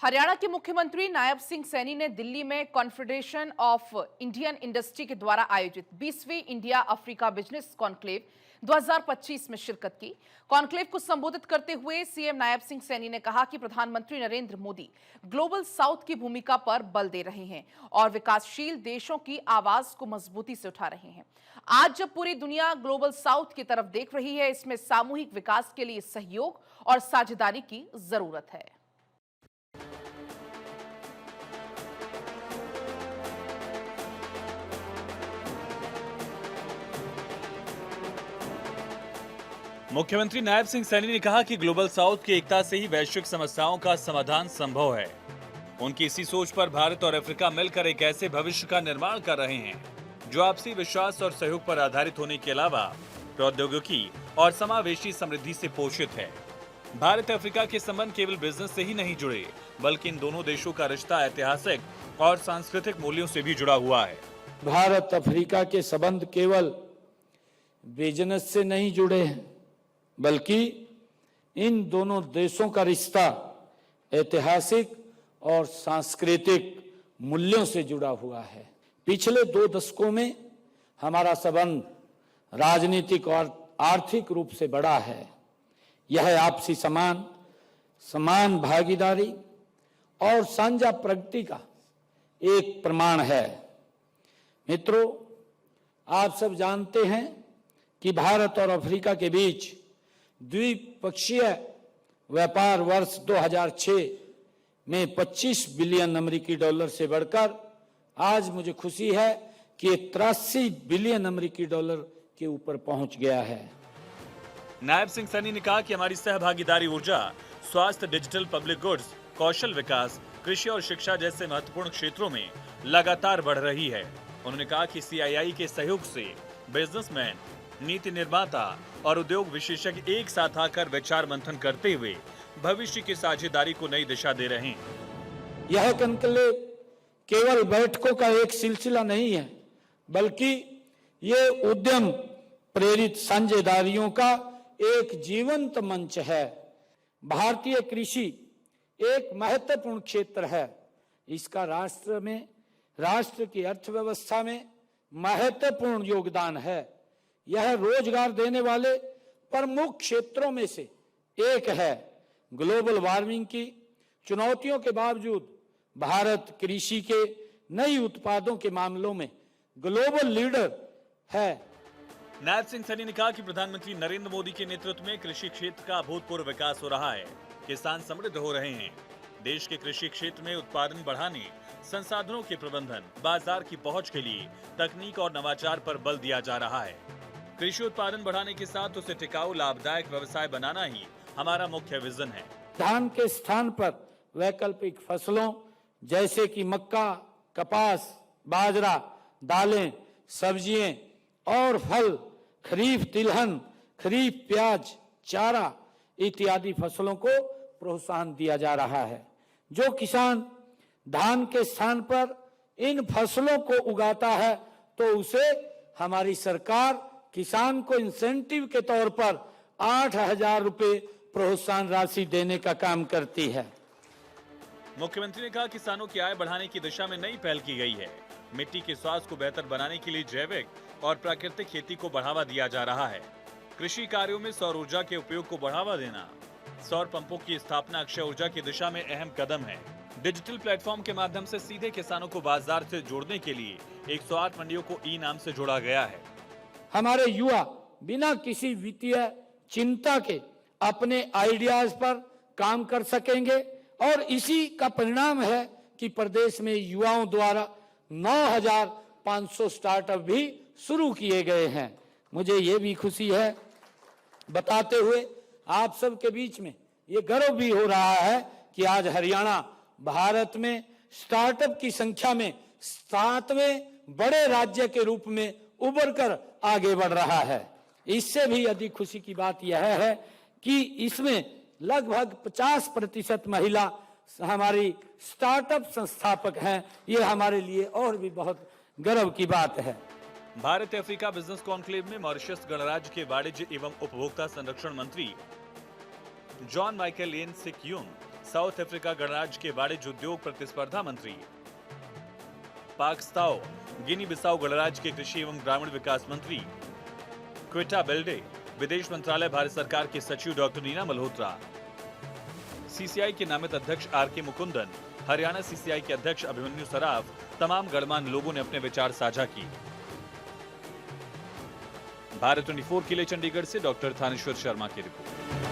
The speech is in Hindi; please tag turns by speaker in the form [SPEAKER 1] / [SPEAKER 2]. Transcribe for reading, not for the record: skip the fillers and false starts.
[SPEAKER 1] हरियाणा के मुख्यमंत्री नायब सिंह सैनी ने दिल्ली में कॉन्फेडरेशन ऑफ इंडियन इंडस्ट्री के द्वारा आयोजित 20वीं इंडिया अफ्रीका बिजनेस कॉन्क्लेव 2025 में शिरकत की। कॉन्क्लेव को संबोधित करते हुए सीएम नायब सिंह सैनी ने कहा कि प्रधानमंत्री नरेंद्र मोदी ग्लोबल साउथ की भूमिका पर बल दे रहे हैं और विकासशील देशों की आवाज को मजबूती से उठा रहे हैं। आज जब पूरी दुनिया ग्लोबल साउथ की तरफ देख रही है, इसमें सामूहिक विकास के लिए सहयोग और साझेदारी की जरूरत है।
[SPEAKER 2] मुख्यमंत्री नायब सिंह सैनी ने कहा कि ग्लोबल साउथ की एकता से ही वैश्विक समस्याओं का समाधान संभव है। उनकी इसी सोच पर भारत और अफ्रीका मिलकर एक ऐसे भविष्य का निर्माण कर रहे हैं जो आपसी विश्वास और सहयोग पर आधारित होने के अलावा प्रौद्योगिकी और समावेशी समृद्धि से पोषित है। भारत अफ्रीका के संबंध केवल बिजनेस से ही नहीं जुड़े, बल्कि इन दोनों देशों का रिश्ता ऐतिहासिक और सांस्कृतिक मूल्यों से भी जुड़ा हुआ है।
[SPEAKER 3] भारत अफ्रीका के संबंध केवल बिजनेस से नहीं जुड़े हैं, बल्कि इन दोनों देशों का रिश्ता ऐतिहासिक और सांस्कृतिक मूल्यों से जुड़ा हुआ है। पिछले 2 दशकों में हमारा संबंध राजनीतिक और आर्थिक रूप से बढ़ा है। यह आपसी समान भागीदारी और साझा प्रगति का एक प्रमाण है। मित्रों, आप सब जानते हैं कि भारत और अफ्रीका के बीच द्विपक्षीय व्यापार वर्ष 2006 में 25 बिलियन अमेरिकी डॉलर से बढ़कर आज मुझे खुशी है कि 83 बिलियन अमेरिकी डॉलर के ऊपर पहुंच गया है।
[SPEAKER 2] नायब सिंह सैनी ने कहा कि हमारी सहभागीदारी ऊर्जा, स्वास्थ्य, डिजिटल, पब्लिक गुड्स, कौशल विकास, कृषि और शिक्षा जैसे महत्वपूर्ण क्षेत्रों में लगातार बढ़ रही है। उन्होंने कहा कि सीआईआई के सहयोग से बिजनेसमैन, नीति निर्माता और उद्योग विशेषज्ञ एक साथ आकर विचार मंथन करते हुए भविष्य की साझेदारी को नई दिशा दे रहे हैं।
[SPEAKER 3] यह कॉन्क्लेव केवल बैठकों का एक सिलसिला नहीं है, बल्कि ये उद्यम प्रेरित साझेदारियों का एक जीवंत मंच है। भारतीय कृषि एक महत्वपूर्ण क्षेत्र है। इसका राष्ट्र की अर्थव्यवस्था में महत्वपूर्ण योगदान है। यह रोजगार देने वाले प्रमुख क्षेत्रों में से एक है। ग्लोबल वार्मिंग की चुनौतियों के बावजूद भारत कृषि के नई उत्पादों के मामलों में ग्लोबल लीडर है।
[SPEAKER 2] नायब सिंह सैनी ने कहा कि प्रधानमंत्री नरेंद्र मोदी के नेतृत्व में कृषि क्षेत्र का अभूतपूर्व विकास हो रहा है। किसान समृद्ध हो रहे हैं। देश के कृषि क्षेत्र में उत्पादन बढ़ाने, संसाधनों के प्रबंधन, बाजार की पहुंच के लिए तकनीक और नवाचार पर बल दिया जा रहा है। कृषि उत्पादन बढ़ाने के साथ उसे टिकाऊ, लाभदायक व्यवसाय बनाना ही हमारा मुख्य विजन है।
[SPEAKER 3] धान के स्थान पर वैकल्पिक फसलों जैसे कि मक्का, कपास, बाजरा, दालें, सब्जियां और फल, खरीफ तिलहन, खरीफ प्याज, चारा इत्यादि फसलों को प्रोत्साहन दिया जा रहा है। जो किसान धान के स्थान पर इन फसलों को उगाता है तो उसे हमारी सरकार किसान को इंसेंटिव के तौर पर 8,000 रुपए प्रोत्साहन राशि देने का काम करती है।
[SPEAKER 2] मुख्यमंत्री ने कहा किसानों की आय बढ़ाने की दिशा में नई पहल की गई है। मिट्टी के स्वास्थ्य को बेहतर बनाने के लिए जैविक और प्राकृतिक खेती को बढ़ावा दिया जा रहा है। कृषि कार्यों में सौर ऊर्जा के उपयोग को बढ़ावा देना, सौर पंपों की स्थापना अक्षय ऊर्जा की दिशा में अहम कदम है। डिजिटल प्लेटफॉर्म के माध्यम से सीधे किसानों को बाजार से जोड़ने के लिए 108 मंडियों को ई नाम से जोड़ा गया है।
[SPEAKER 3] हमारे युवा बिना किसी वित्तीय चिंता के अपने आइडियाज पर काम कर सकेंगे और इसी का परिणाम है कि प्रदेश में युवाओं द्वारा 9,500 स्टार्टअप भी शुरू किए गए हैं। मुझे ये भी खुशी है बताते हुए आप सबके बीच में ये गर्व भी हो रहा है कि आज हरियाणा भारत में स्टार्टअप की संख्या में 7वें बड़े राज्य के रूप में उभर कर आगे बढ़ रहा है। इससे भी अधिक खुशी की बात यह है कि इसमें लगभग 50% महिला हमारी स्टार्टअप संस्थापक हैं। ये हमारे लिए और भी बहुत गर्व की बात है।
[SPEAKER 2] भारत अफ्रीका बिजनेस कॉन्क्लेव में मॉरिशस गणराज्य के वाणिज्य एवं उपभोक्ता संरक्षण मंत्री जॉन माइकल एन सिक यून साउथ अफ्रीका गणराज्य के वाणिज्य उद्योग प्रतिस्पर्धा मंत्री, पाकस्ताओ गिनी बिसाऊ गणराज्य के कृषि एवं ग्रामीण विकास मंत्री, क्वेटा बेल्डे विदेश मंत्रालय भारत सरकार के सचिव डॉक्टर नीना मल्होत्रा, सीसीआई के नामित अध्यक्ष आर.के. मुकुंदन, हरियाणा सीसीआई के अध्यक्ष अभिमन्यु सराफ, तमाम गणमान्य लोगों ने अपने विचार साझा किए। भारत 24 के लिए चंडीगढ़ से डॉक्टर थानेश्वर शर्मा की रिपोर्ट।